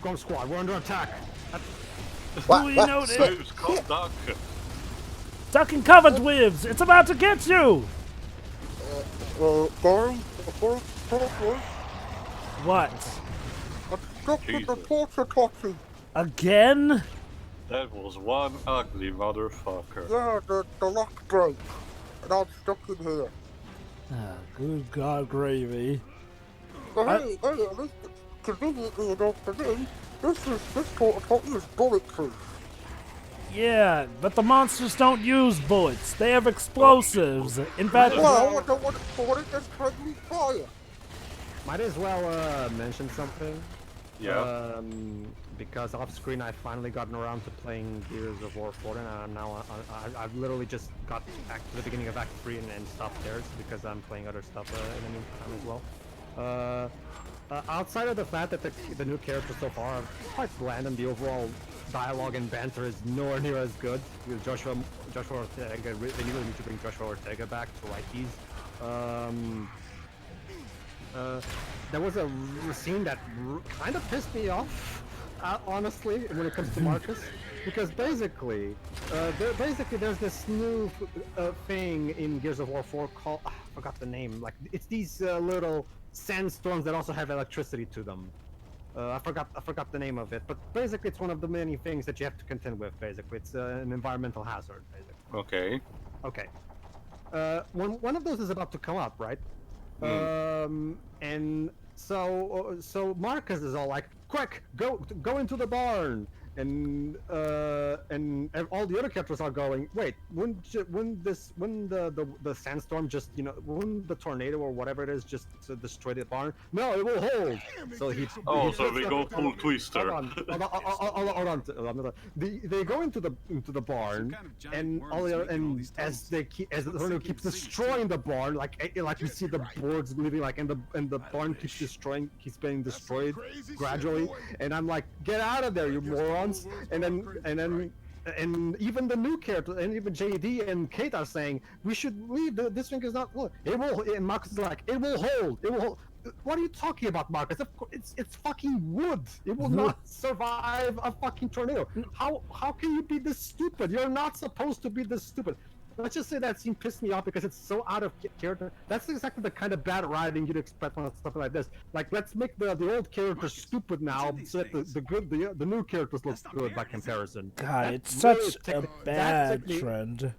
Storm Squad. We're under attack. We noticed. Waves, come duck. Duck and cover, Dwibs. It's about to get you. What? Jesus. Again? That was one ugly motherfucker. Yeah, the lock broke. And I'm stuck in here. Ah, good God, gravy. But hey, at least conveniently enough for me, this porta potty is bulletproof. Yeah, but the monsters don't use bullets. They have explosives. In fact, Well, I don't want it for it against friendly fire. Might as well mention something. Yeah. Because off screen I've finally gotten around to playing Gears of War 4 and I'm now I've literally just got back to the beginning of Act 3 and stopped there because I'm playing other stuff in the meantime as well. Outside of the fact that the new characters so far are quite bland and the overall dialogue and banter is nowhere near as good. With Joshua Ortega, they really need to bring Joshua Ortega back to righties. There was a scene that kind of pissed me off, honestly, when it comes to Marcus, because basically there's this new thing in Gears of War 4 called I forgot the name. Like it's these little sandstorms that also have electricity to them. I forgot the name of it, but basically it's one of the many things that you have to contend with. Basically, it's an environmental hazard. Basically. Okay. Okay. One of those is about to come up, right? And so Marcus is all like, "Quick, go into the barn," and all the other characters are going, "Wait, wouldn't the sandstorm just wouldn't the tornado or whatever it is just destroy the barn? No, it will hold." So so we go full Twister. Hold on. They go into the barn, and as the tornado keeps destroying the barn, like we see the boards leaving, like and the barn keeps being destroyed gradually, and I'm like, "Get out of there, you morons!" And then even the new character and even JD and Kate are saying we should leave. This thing is not. It will. And Marcus is like, "It will hold. It will hold." What are you talking about, Marcus? Of course, it's fucking wood. It will not survive a fucking tornado. How can you be this stupid? You're not supposed to be this stupid. Let's just say that scene pissed me off because it's so out of character. That's exactly the kind of bad writing you'd expect on something like this. Like, let's make the old characters stupid now, so that the new characters look good by comparison. God, it's such a bad trend.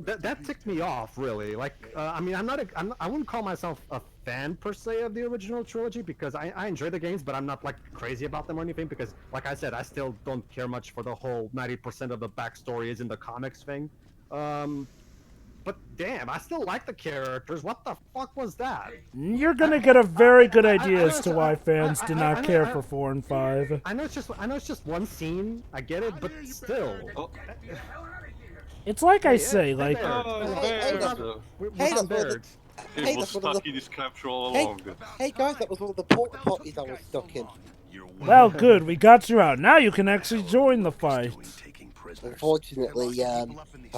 That ticked me off, really. Like, I mean, I wouldn't call myself a fan per se of the original trilogy because I enjoy the games, but I'm not like crazy about them or anything. Because, like I said, I still don't care much for the whole 90% of the backstory is in the comics thing. But damn, I still like the characters. What the fuck was that? You're gonna get a very good idea as to why fans did not care for 4 and 5. I know it's just one scene. I get it, but still. It's like I say, like. It was stuck in his capture all along. Hey guys, that was one of the porta potties I was stuck in. Well, good. We got you out. Now you can actually join the fight. Unfortunately, I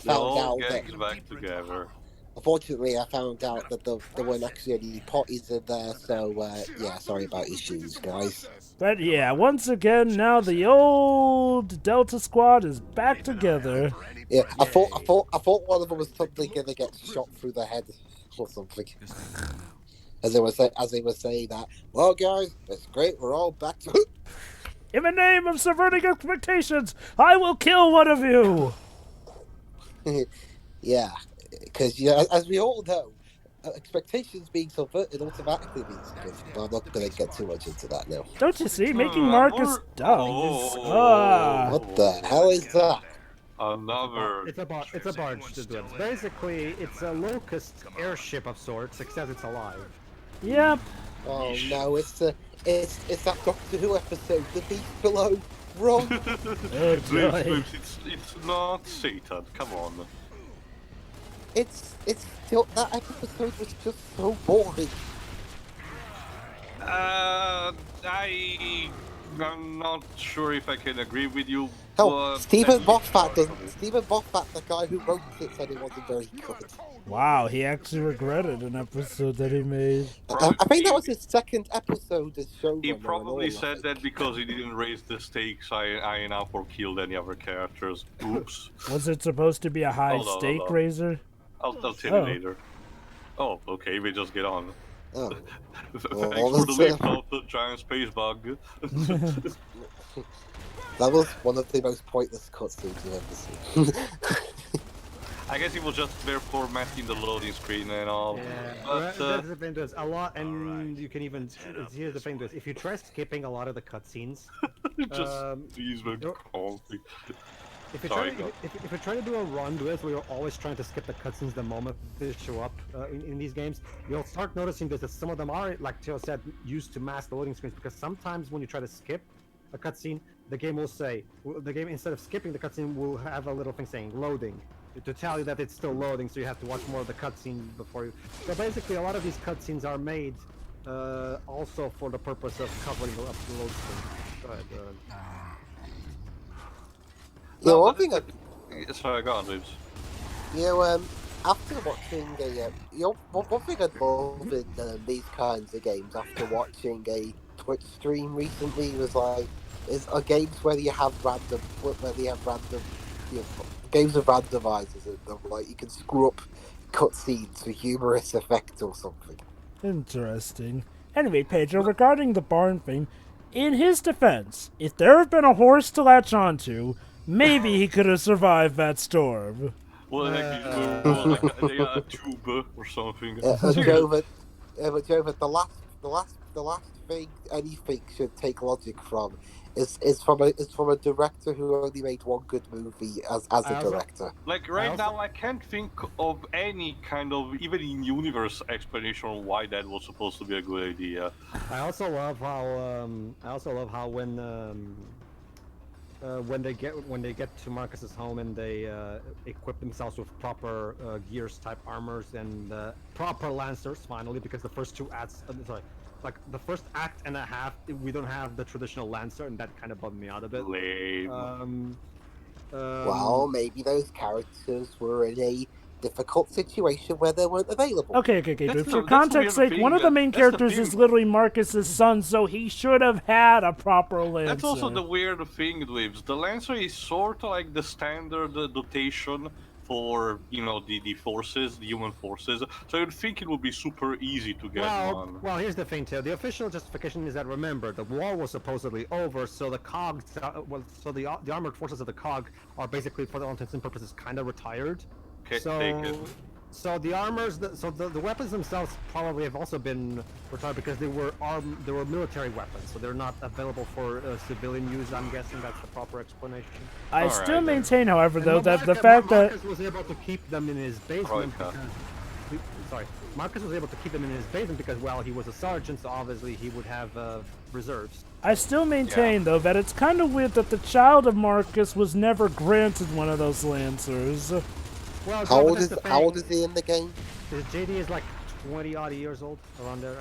found out that. Back together. Unfortunately, I found out that there weren't actually any potties in there. So yeah, sorry about issues, guys. But yeah, once again, now the old Delta Squad is back together. Yeah, I thought one of them was suddenly gonna get shot through the head or something. As they were saying that, well, guys, it's great. We're all back to. In the name of subverting expectations, I will kill one of you! Yeah, because as we all know, expectations being subverted automatically means good, but I'm not going to get too much into that now. Don't you see? Making Marcus dumb is... What the hell is that? Another... It's a barge to do it. Basically, it's a Locust airship of sorts, except it's alive. Yep. Oh no, it's that Doctor Who episode, The Beast Below. Wrong. It's not Satan. Come on. It's still, that episode was just so boring. I'm not sure if I can agree with you. Oh, but Stephen at least Moffat doesn't. partially. Stephen Moffat, the guy who wrote it, said it wasn't very good. Wow, he actually regretted an episode that he made. I think that was his second episode as showrunner. He and probably all, said that because he didn't raise the stakes high enough or killed any other characters. Oops. Was it supposed to be a high Hold on, stake hold on. raiser? I'll tell you Oh. later. Oh, okay, we just get on. Oh. Thanks Well, for the that's, lift of the giant space bug. That was one of the most pointless cutscenes you've ever seen. I guess it was just there formatting the loading screen and all. Yeah, But, that's the thing. There's a lot, and you can even. Here's the thing: if you try skipping a lot of the cutscenes, these were you're- conflict. if you Sorry, try, go. if you try to do a run this where you're always trying to skip the cutscenes the moment they show up in these games, you'll start noticing this, that some of them are, like Theo said, used to mask the loading screens, because sometimes when you try to skip a cutscene, the game will say, instead of skipping the cutscene, will have a little thing saying loading to tell you that it's still loading, so you have to watch more of the cutscene before you. So basically, a lot of these cutscenes are made also for the purpose of covering up the load screen. Go ahead. Yeah, one thing Sorry, go on, Lips. after watching one thing I love in these kinds of games after watching a Twitch stream recently was games where you have random, games of randomizers in them, like you can screw up cutscenes for humorous effect or something. Interesting. Anyway, Pedro, regarding the barn thing, in his defense, if there had been a horse to latch onto, maybe he could have survived that storm. Well, like a tube or something. Joe, the last thing anything should take logic from is from a director who only made one good movie as a director. Like right now, I can't think of any kind of even in-universe explanation on why that was supposed to be a good idea. I also love how when they get to Marcus's home and they equip themselves with proper gears type armors and proper lancers finally, because the first two acts, like the first act and a half, we don't have the traditional lancer, and that kind of bummed me out a bit. Lame. Well, maybe those characters were in a difficult situation where they weren't available. Okay, but for context sake, one of the main characters is literally Marcus's son, so he should have had a proper lancer. That's also the weird thing, Lives. The lancer is sort of like the standard dotation for, the forces, the human forces. So you'd think it would be super easy to get one. Well, here's the thing, Theo. The official justification is that, remember, the war was supposedly over, so the cogs, the armored forces of the cog are basically, for all intents and purposes, kind of retired. Okay, take it. So the armors, the weapons themselves probably have also been retired because they were military weapons, so they're not available for civilian use. I'm guessing that's the proper explanation. I still maintain, however, though, that the fact that Marcus was able to keep them in his basement. Marcus was able to keep them in his basement because, well, he was a sergeant, so obviously he would have reserves. I still maintain, though, that it's kind of weird that the child of Marcus was never granted one of those lancers. Well, how old is he in the game? JD is like 20-odd years old, around there.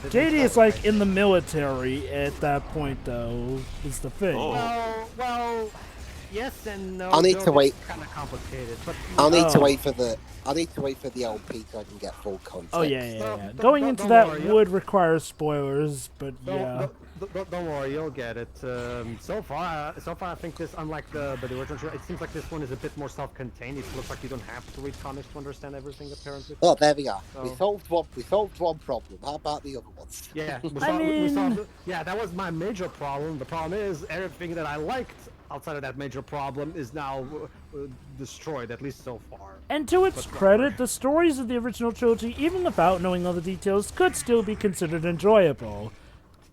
JD is like in the military at that point, though, is the thing. Oh. Well, yes and no. I'll need to wait. Kind of complicated, but I'll need to wait for the LP so I can get full context. Oh yeah. Going into that would require spoilers, but yeah. Don't worry, you'll get it. So far, I think this, unlike the original, it seems like this one is a bit more self-contained. It looks like you don't have to read comics to understand everything, apparently. Oh, there we are. So... We solved one problem. How about the other ones? Yeah, that was my major problem. The problem is everything that I liked outside of that major problem is now destroyed, at least so far. And to its credit, the stories of the original trilogy, even without knowing all the details, could still be considered enjoyable.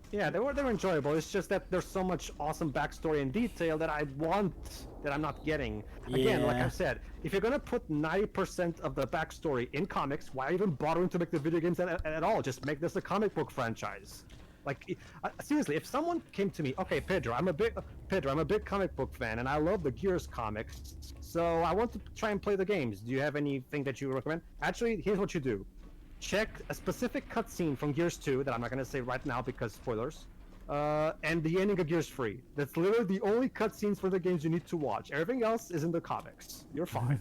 Yeah, they're enjoyable. It's just that there's so much awesome backstory and detail that I want that I'm not getting. Again, like I said, if you're gonna put 90% of the backstory in comics, why even bothering to make the video games at all? Just make this a comic book franchise. Like, seriously, if someone came to me, okay, Pedro, I'm a big comic book fan, and I love the Gears comics, so I want to try and play the games. Do you have anything that you recommend? Actually, here's what you do. Check a specific cutscene from Gears 2 that I'm not going to say right now because spoilers. and the ending of Gears free. That's literally the only cutscenes for the games you need to watch. Everything else is in the comics. You're fine.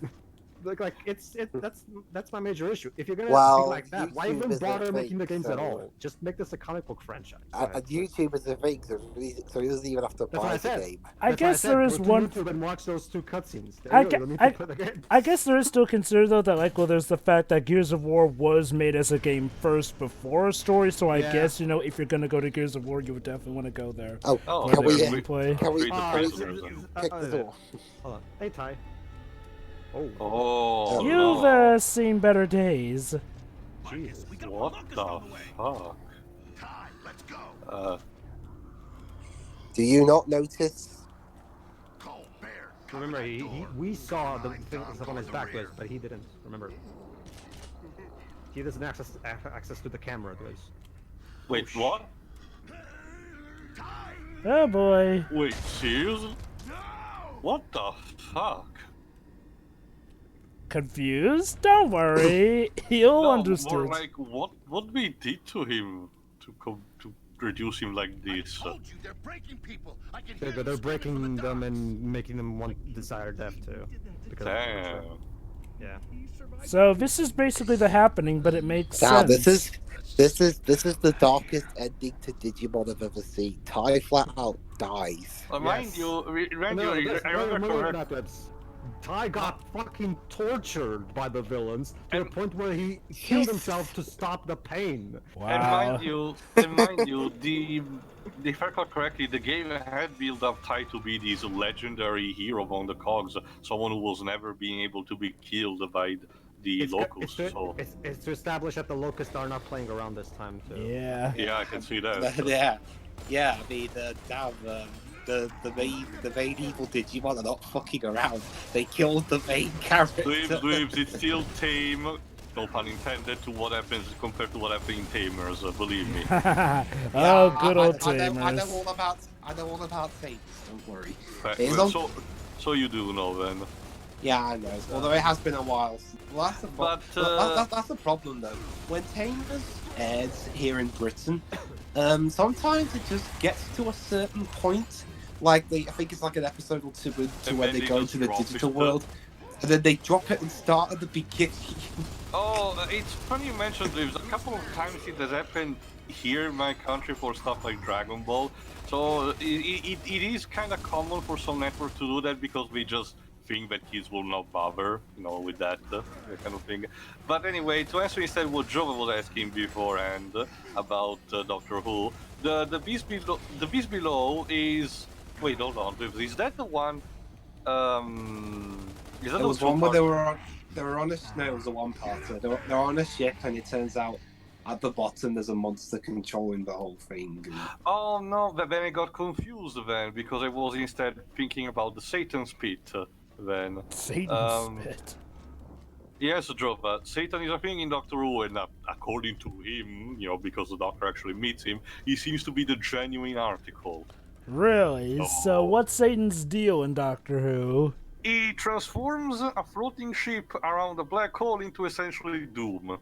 That's my major issue. If you're gonna be like that, why YouTube even is a bother fake, making the games at all? so- Just make this a comic book franchise. Go ahead. And YouTube is a fake, so he doesn't even have to That's what buy I the said. game. I That's why guess said, there is go to one. YouTube and watch those 2 cutscenes. There I you go. gue- You don't need I- to play the game. I guess there is still considered though that like, well, there's the fact that Gears of War was made as a game first before a story. So I Yeah. guess if you're gonna go to Gears of War, you would definitely want to go there. Oh, Oh, can For we the we- gameplay. can we Read the can we prisoners and- kick the door? Hold on. Hey, Ty. Oh, Oh, You've no. seen better days. Jesus. What the fuck? Do you not notice? Remember, we saw the thing stuff on his back list, but he didn't. Remember, he doesn't access to the camera. Does. Wait, what? Oh boy. Wait, seriously? What the fuck? Confused? Don't worry. He'll No, understand. more like what we did to him to reduce him like this. They're breaking people. I can They're breaking them and making them want desire death too. Because Damn. yeah. So this is basically the happening, but it makes Now sense. this is the darkest ending to Digimon I've ever seen. Ty flat out dies. Mind Yes. you, No, I remember correct. Ty got fucking tortured by the villains to the point where he killed himself to stop the pain. Wow. And mind you, if I recall correctly, the game had built up Ty to be this legendary hero among the cogs, someone who was never being able to be killed by the Locust. It's to establish that the Locust are not playing around this time too. Yeah. Yeah, I can see that. yeah. I mean, the main evil Digimon are not fucking around. They killed the main character. Dweebs, it's still tame, no pun intended, to what happens compared to what happened in Tamers, believe me. Oh, good old I Tamers. know all about Tamers. Don't worry. Right, It's well, on- so you do know then. Yeah, I know. Although it has been a while. Well, that's the that's the problem though. When Tamers airs here in Britain, sometimes it just gets to a certain point. Like I think it's like an episode or two into And when then they they go just into the drop digital it. world, and then they drop it and start at the beginning. Oh, it's funny you mentioned Dweebs. A couple of times it has happened here in my country for stuff like Dragon Ball. So it is kind of common for some networks to do that because we just think that kids will not bother, with that kind of thing. But anyway, to answer instead what Jova was asking beforehand about Doctor Who, the Beast Below is. Wait, hold on, is that the one? Is that There was the one where two-part- they were on a no, it was the one part. They're on a ship, and it turns out at the bottom there's a monster controlling the whole thing. Oh no, then I got confused then because I was instead thinking about the Satan's Pit then. Satan's Pit. Yes, Jova, Satan is a thing in Doctor Who, and according to him, because the Doctor actually meets him, he seems to be the genuine article. Really? Oh. So what's Satan's deal in Doctor Who? He transforms a floating ship around a black hole into essentially Doom.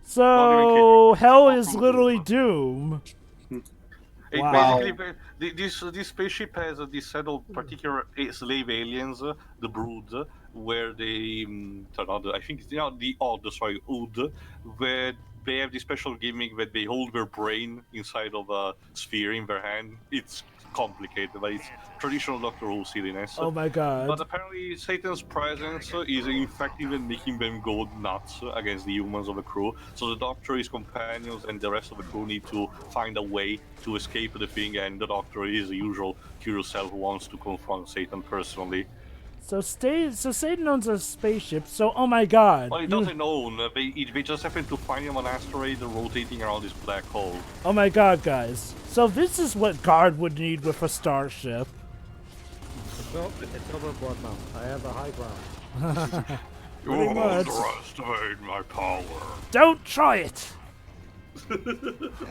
So kidding. hell Far is from literally Doom. Doom. It Wow. basically, this spaceship has this set of particular slave aliens, the Brood, where they I think it's the Ood, where they have this special gimmick that they hold their brain inside of a sphere in their hand. It's complicated, but it's traditional Doctor Who silliness. Oh my god. But apparently Satan's presence is infecting and making them go nuts against the humans of the crew. So the Doctor, his companions, and the rest of the crew need to find a way to escape the thing, and the Doctor is the usual curious self who wants to confront Satan personally. So Satan owns a spaceship, so oh my god. Well, he doesn't own, they just happen to find him on an asteroid rotating around this black hole. Oh my god, guys. So this is what Guard would need with a starship. It's overboard now. I have a high ground. You Pretty much. underestimate my power. Don't try it!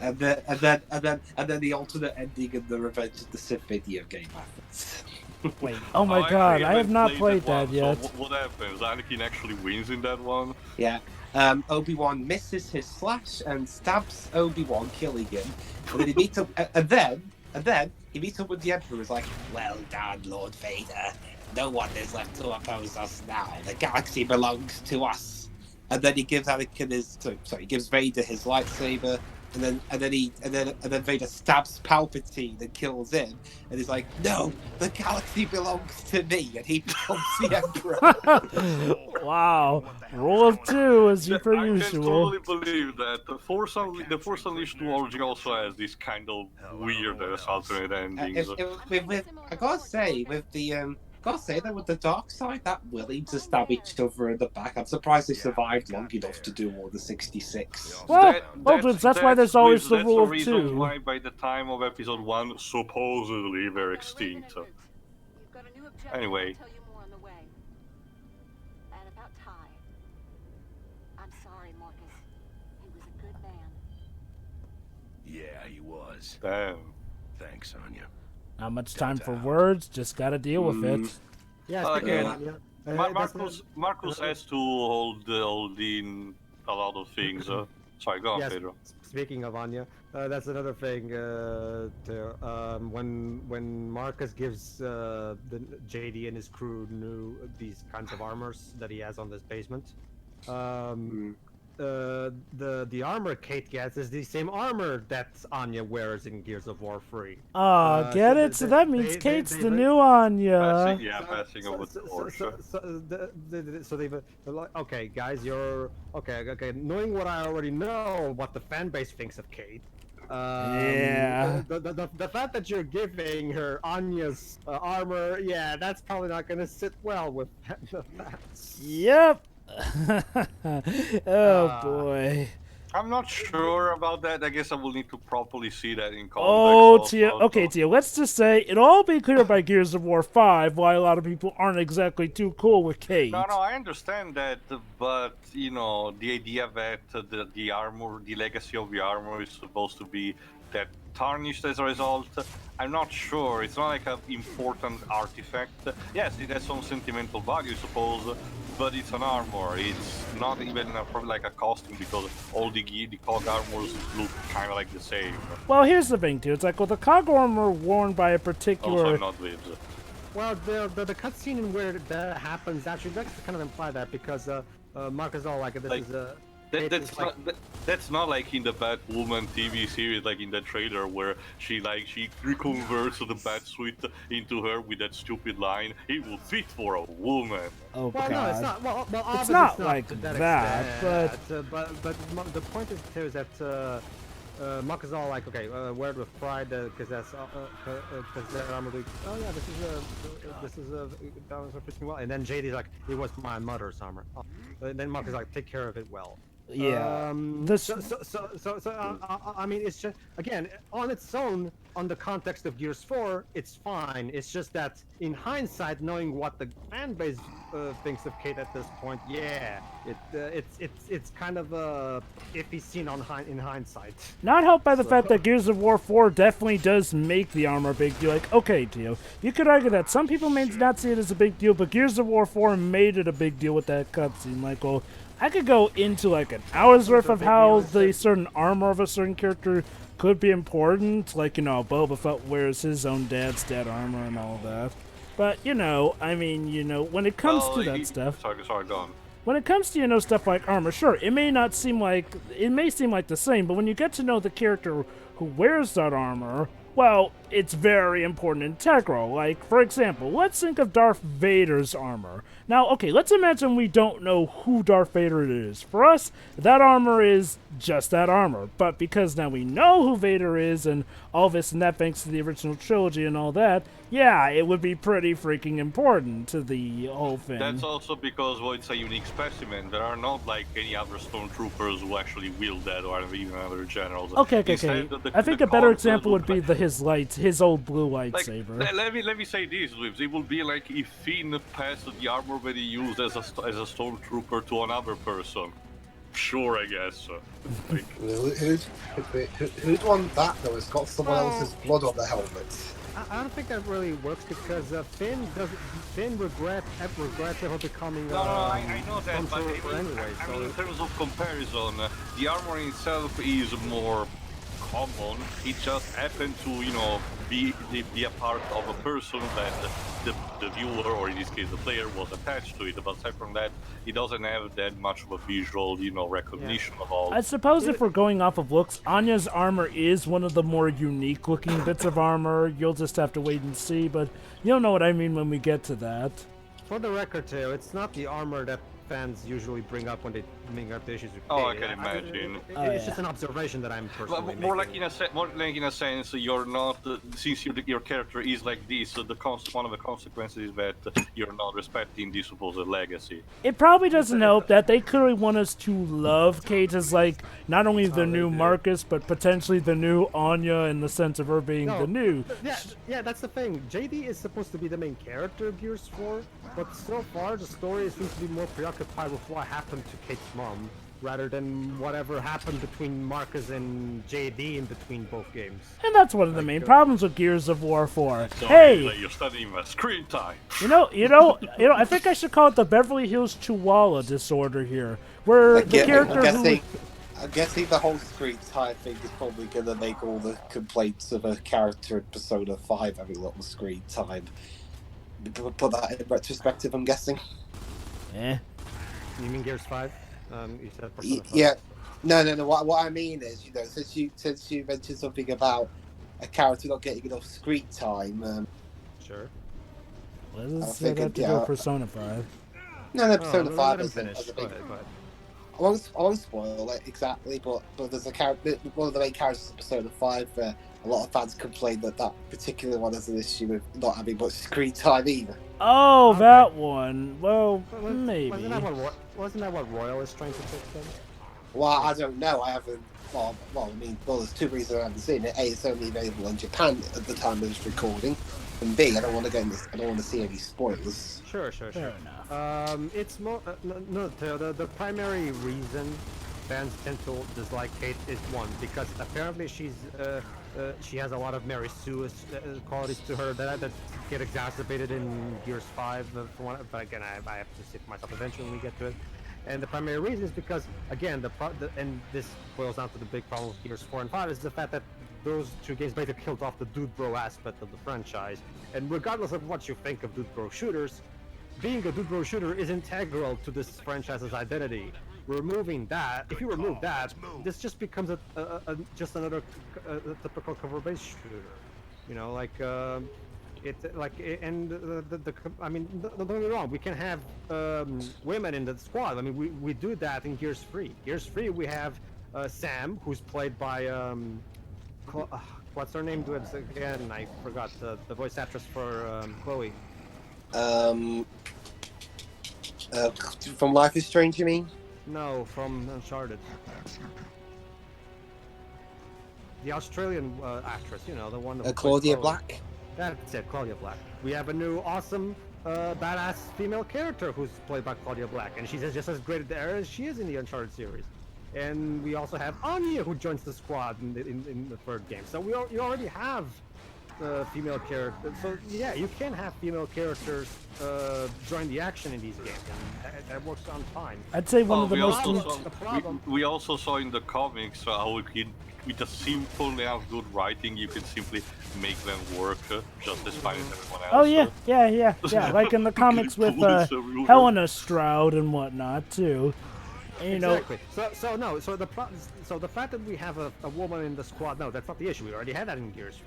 And then the alternate ending of the Revenge of the Sith video game happens. Wait, oh my I god, actually I have haven't not played played that one, yet. So what happens? Anakin actually wins in that one? Yeah, Obi-Wan misses his slash and stabs Obi-Wan, killing him. And then he meets up, and then he meets up with the Emperor. Is like, "Well done, Lord Vader. No one is left to oppose us now. The galaxy belongs to us." And then he gives Anakin he gives Vader his lightsaber. And then Vader stabs Palpatine and kills him. And he's like, "No, the galaxy belongs to me," and he becomes the Emperor. Wow. Rule of 2 as per I can usual. totally believe that. The Force Unleashed duology also has this kind of weird alternate endings. I gotta say, with the dark side, that willing to stab each other in the back, I'm surprised they survived long enough to do all the 66. Well, that's why there's always the rule of 2. That's the reason why by the time of episode 1, supposedly they're extinct. Anyway. Yeah, he was. Damn. Thanks, Anya. Not much time for words, just gotta deal with it. Yeah, Well, speaking again, of Anya, Marcus has to hold in a lot of things. Sorry, go on, yes, Pedro. speaking of Anya, that's another thing. When Marcus gives the JD and his crew these kinds of armors that he has on this basement, the armor Kate gets is the same armor that Anya wears in Gears of War 3. Get it? So that means Kate's the new Anya. Passing over the torch. So they're like, okay, guys, you're okay. Knowing what I already know, what the fan base thinks of Kate. Yeah. The fact that you're giving her Anya's armor, yeah, that's probably not gonna sit well with the fans. Yep. Oh boy. I'm not sure about that. I guess I will need to properly see that in context. Oh, also, Tia. Okay, Tia. Let's just say it'll all be clear by Gears of War 5 why a lot of people aren't exactly too cool with Kate. No, I understand that, but you know, the idea that the armor, the legacy of the armor, is supposed to be that tarnished as a result. I'm not sure. It's not like an important artifact. Yes, it has some sentimental value, I suppose, but it's an armor. It's not even like a costume because all the COG armors look kind of like the same. Well, here's the thing, too. It's like, well, the COG armor worn by a particular... Also, not Vibs. Well, the cutscene where that happens actually does kind of imply that because Mark is all like, That's not like in the Batwoman TV series, like in the trailer where she reconverts the Batsuit into her with that stupid line. It will fit for a woman. Oh, well, God. no, it's not. Well, it's not like that, but the point is too is that Mark is all like, okay, wear it with pride because that's that armor. Oh yeah, this is that was fits me well. And then JD's like, it was my mother's armor. And then Mark is like, take care of it well. Yeah. I mean, it's just again on its own, on the context of Gears 4, it's fine. It's just that in hindsight, knowing what the fan base thinks of Kate at this point, yeah, it's kind of a iffy scene in hindsight. Not helped by the fact that Gears of War 4 definitely does make the armor a big deal. Like, okay, Tio, you could argue that some people may not see it as a big deal, but Gears of War 4 made it a big deal with that cutscene. Like, well, I could go into like an hour's worth of how the certain armor of a certain character could be important. Like, you know, Boba Fett wears his own dad's dad armor and all that. But, you know, I mean, you know, when it comes to that stuff... Sorry, go on. When it comes to, you know, stuff like armor, sure, it may seem like the same, but when you get to know the character who wears that armor, well, it's very important and integral. Like, for example, let's think of Darth Vader's armor. Now, okay, let's imagine we don't know who Darth Vader is. For us, that armor is just that armor. But because now we know who Vader is and all this and that thanks to the original trilogy and all that, yeah, it would be pretty freaking important to the whole thing. That's also because, well, it's a unique specimen. There are not like any other stormtroopers who actually wield that, or even other generals. Okay. I think a better example would be his old blue lightsaber. Like, let me say this, Wibbs. It would be like if Finn passed the armor that he used as a stormtrooper to another person. Sure, I guess. Who'd want that though? It's got someone else's blood on the helmet. I don't think that really works because Finn regrets ever becoming No, I know that, but Stormtrooper anyway. I mean, So in terms of comparison, the armor itself is more common. It just happened to, be a part of a person that the viewer, or in this case the player, was attached to it. But aside from that, it doesn't have that much of a visual, recognition of all. I suppose if we're going off of looks, Anya's armor is one of the more unique looking bits of armor. You'll just have to wait and see, but you'll know what I mean when we get to that. for the record, Teo, it's not the armor that fans usually bring up when they bring up the issues with Oh, I Kate. can imagine. It's just an observation that I'm personally But more making. like in a sense, you're not since your character is like this. So one of the consequences is that you're not respecting the supposed legacy. It probably doesn't help that they clearly want us to love Kate as like not only the new Marcus, but potentially the new Anya in the sense of her being the new. Yeah, that's the thing. JD is supposed to be the main character of Gears 4, but so far the story seems to be more preoccupied with what happened to Kate's mom, rather than whatever happened between Marcus and JD in between both games. And that's one of the main problems with Gears of War 4. So Hey, you're studying my screen time. you know, I think I should call it the Beverly Hills Chihuahua disorder here, where the character I'm guessing the whole screen time thing is probably going to make all the complaints of a character in Persona 5 having a lot of screen time. Put that in retrospective, I'm guessing. You mean Gears 5? You said Persona 5. Yeah. No. What I mean is, since you mentioned something about a character not getting enough screen time. Sure. what does that have to do with Persona 5? No, Persona 5 let him is finish. a Go big. ahead. I won't spoil it exactly, but there's a character, one of the main characters in Persona 5. A lot of fans complain that particular one has an issue with not having much screen time either. Oh, okay. That one. Well, maybe. Wasn't that what Royal is trying to fix then? Well, I don't know. I haven't. Well, there's two reasons I haven't seen it. A, it's only available in Japan at the time of this recording, and B, I don't want to see any spoilers. Sure. Fair enough. It's more the primary reason fans tend to dislike Kate is one, because apparently she has a lot of Mary Sue qualities to her that get exacerbated in Gears 5. But again, I have to see for myself eventually when we get to it. And the primary reason is because, again, and this boils down to the big problem with Gears 4 and 5 is the fact that those two games basically killed off the dude bro aspect of the franchise. And regardless of what you think of dude bro shooters, being a dude bro shooter is integral to this franchise's identity. Removing that, if you remove that, this just becomes just another typical cover-based shooter. You know, I mean, don't get me wrong, we can have women in the squad. I mean, we do that in Gears 3. Gears 3, we have Sam, who's played by what's her name? Do it again. I forgot the voice actress for Chloe. From Life is Strange, you mean? No, from Uncharted. The Australian actress, you know, the one that Claudia Black? That's it, Claudia Black. We have a new awesome, badass female character who's played by Claudia Black, and she's just as great there as she is in the Uncharted series. And we also have Anya, who joins the squad in the third game. So you already have female characters. So yeah, you can have female characters join the action in these games, and that works on time. I'd say one of the most. We also saw in the comics how with a simple and good writing, you can simply make them work just as fine as everyone else. Oh yeah. Like in the comics with Helena Stroud and whatnot too. You exactly. So the fact that we have a woman in the squad, no, that's not the issue. We already had that in Gears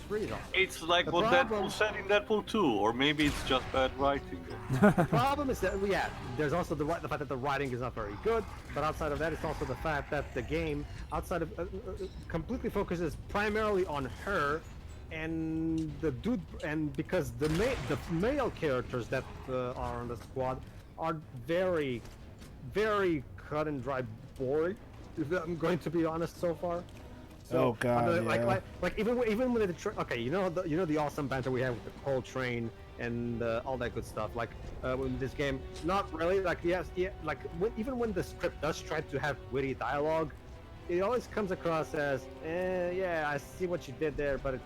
3. Also. It's like what Deadpool said in Deadpool 2, or maybe it's just bad writing. The problem is that there's also the fact that the writing is not very good. But outside of that, it's also the fact that the game completely focuses primarily on her and the dude, and because the male characters that are on the squad are very, very cut and dry boring, if I'm going to be honest so far. So, oh god, like even when the awesome banter we have with the Cole train and all that good stuff. Like in this game, not really. Even when the script does try to have witty dialogue, it always comes across as, yeah, I see what you did there, but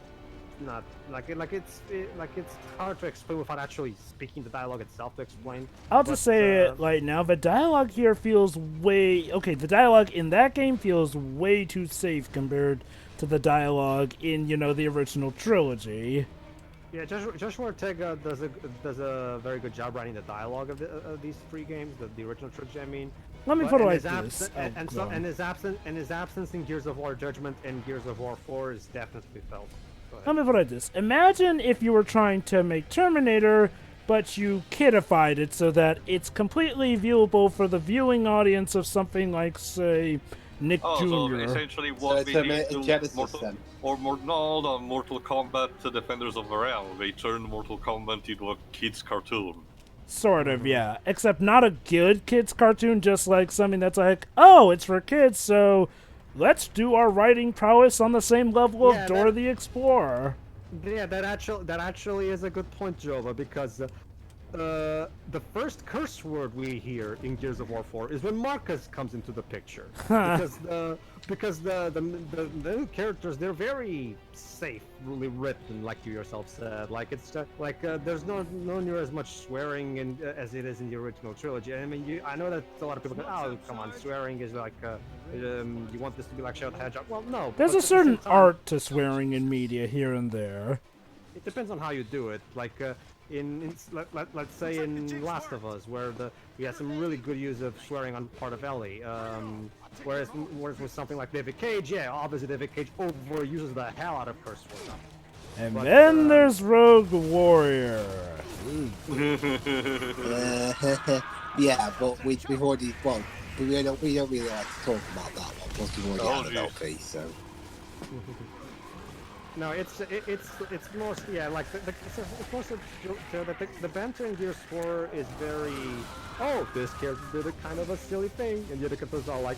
not it's hard to explain without actually speaking the dialogue itself to explain. I'll just say it right now. The dialogue here feels way okay. The dialogue in that game feels way too safe compared to the dialogue in the original trilogy. Yeah, Joshua Ortega does a very good job writing the dialogue of these three games, the original trilogy. I mean, Let me but- put it and like his this. abs- and his absence in Gears of War Judgment and Gears of War 4 is definitely felt. Go ahead. Let me put it like this. Imagine if you were trying to make Terminator, but you kidified it so that it's completely viewable for the viewing audience of something like, say, Nick Oh, so Jr. essentially So what it's we a did to Genesis Mortal, then. or no, Mortal Kombat to Defenders of the Realm. They turned Mortal Kombat into a kids' cartoon. Sort of, yeah. Except not a good kids cartoon, just like something that's like, oh, it's for kids, so let's do our writing prowess on the same level Yeah, of Dora the Explorer. Yeah, that actually is a good point, Jova, because the first curse word we hear in Gears of War 4 is when Marcus comes into the picture. because the characters, they're very safe, really written, like you yourself said. Like it's there's no near as much swearing as it is in the original trilogy. I mean, I know that a lot of people go, oh, come on, swearing is like you want this to be like Shadow the Hedgehog. Well, no. There's but a at the same certain time, art to swearing in media here and there. It depends on how you do it. Like let's say in Last of Us, where we had some really good use of swearing on part of Ellie. Whereas with something like David Cage, yeah, obviously David Cage overuses the hell out of curse words. And But, then there's Rogue Warrior. Yeah, but we've already we don't really like to talk about that one because we've already had an LP, so. No, it's mostly like it's mostly the banter in Gears 4 is very this character did a kind of a silly thing, and the other characters are like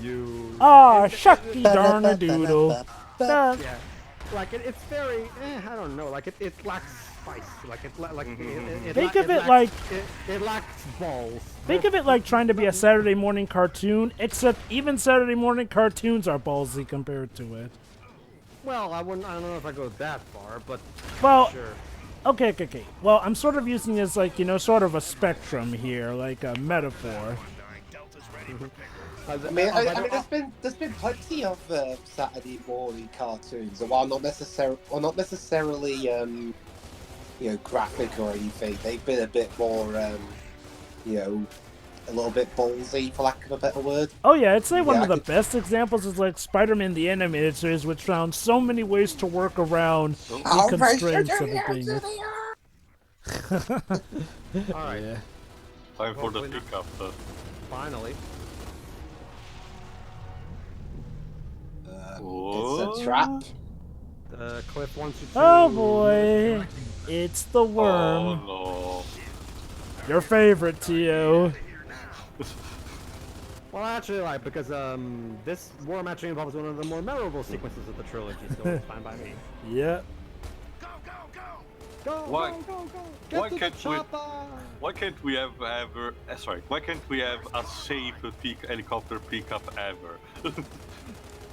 you. Ah, shucky darn a doodle. Yeah, like it's very I don't know, like it lacks spice, like Think of it like it lacks balls. Think of it like trying to be a Saturday morning cartoon, except even Saturday morning cartoons are ballsy compared to it. Well, I don't know if I go that far, but Well, sure. Okay. Well, I'm sort of using it as like, sort of a spectrum here, like a metaphor. I mean, there's been plenty of Saturday morning cartoons, and while not necessarily graphic or anything, they've been a bit more a little bit ballsy, for lack of a better word. Oh yeah, I'd say one of the best examples is like Spider-Man the Animated Series, which found so many ways to work around the constraints of it being. All right. Yeah. Time for the pickup. Finally. It's a trap. Cliff wants you to. Oh boy, it's the worm. Oh Your favorite, Tio. Well, actually, because this worm actually involves one of the more memorable sequences of the trilogy, so it's fine by me. Yeah. Go, Why- go, go, go! why Get to can't the we- chopper! Why can't we have ever? Why can't we have a safe helicopter pickup ever?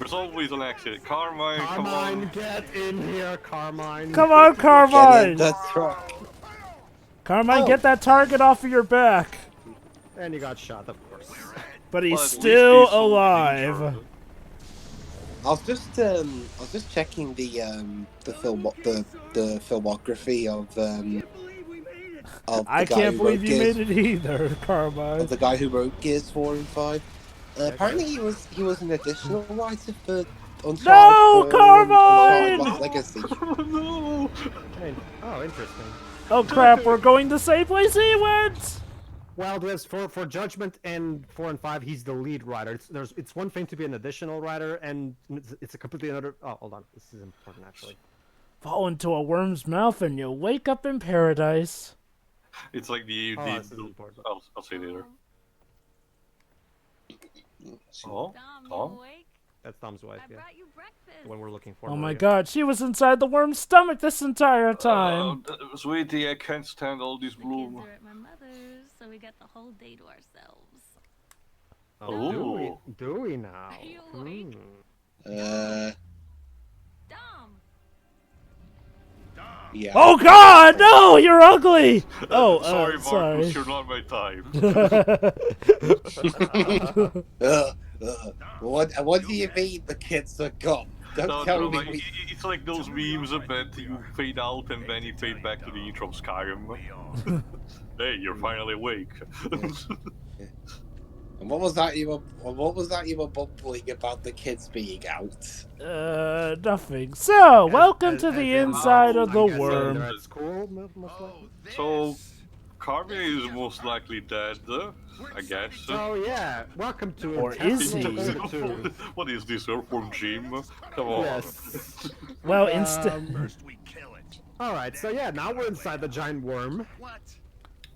There's always an accident. Carmine, come Carmine, on. get in here, Carmine! Come on, Carmine. The truck. Carmine, get that target off of your back. And he got shot, of course. But he's Well, at least still he's so alive. injured. I was just checking the filmography of the I guy can't who wrote believe you Gears, made it either, Carmine. of the guy who wrote Gears 4 and 5. Apparently he was an additional writer for Uncharted No, 4 Carmine! and Uncharted Lost Legacy. No. Oh, interesting. Oh crap, we're going the same place he went! Well, there's for Judgment and 4 and 5, he's the lead writer. It's one thing to be an additional writer, and it's a completely another. Oh, hold on, this is important actually. Fall into a worm's mouth and you'll wake up in paradise. It's like the. This is important. I'll say later. Oh, Tom. That's Tom's wife, yeah. brought you breakfast. The one we're looking for. Oh my Maria. god, she was inside the worm's stomach this entire time. Sweetie, I can't stand all this The kids bloom. are at my mother's, so we got the whole day to ourselves. Oh, do we now? Are you awake? Uh, Dom! Yeah. Oh God, no! You're ugly. Oh, sorry, Marcus, sorry. you're not my type. What do you mean the kids are gone? Don't No, tell like, me. it's like those memes about you fade out and then you fade back to the intro of Skyrim. Hey, you're finally awake. And what was that you were bumbling about the kids being out? Nothing. So, welcome to the inside of the I'm guessing worm. they're at school, most likely. So, Carvey is most likely dead, I guess. Oh yeah, welcome to Or is he? Intestinal Fortitude. What is this, Earthworm Jim? Come on. Yes. Well, instead, First we kill it. All right, so yeah, now we're inside the giant worm. What?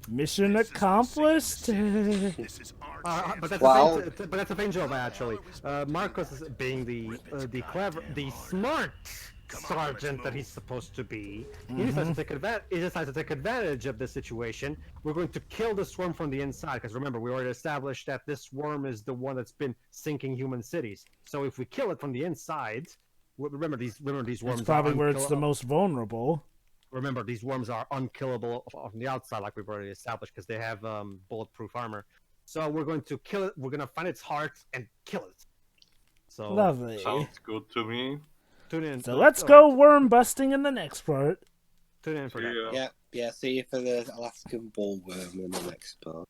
mission accomplished. This is our But that's Wow. but that's a faint job actually. Marcos is being the clever, the smart sergeant that he's supposed to be. He decides to take advantage of this situation. We're going to kill this worm from the inside because remember we already established that this worm is the one that's been sinking human cities. So if we kill it from the inside, remember these worms. It's probably are where it's the unkillable. most vulnerable. Remember, these worms are unkillable from the outside, like we've already established, because they have bulletproof armor. So we're going to kill it. We're going to find its heart and kill it. So Lovely. Sounds good to me. tune in. So let's go worm busting in the next part. Tune in for that. Yeah. Yeah. See you for the Alaskan bullworm in the next part.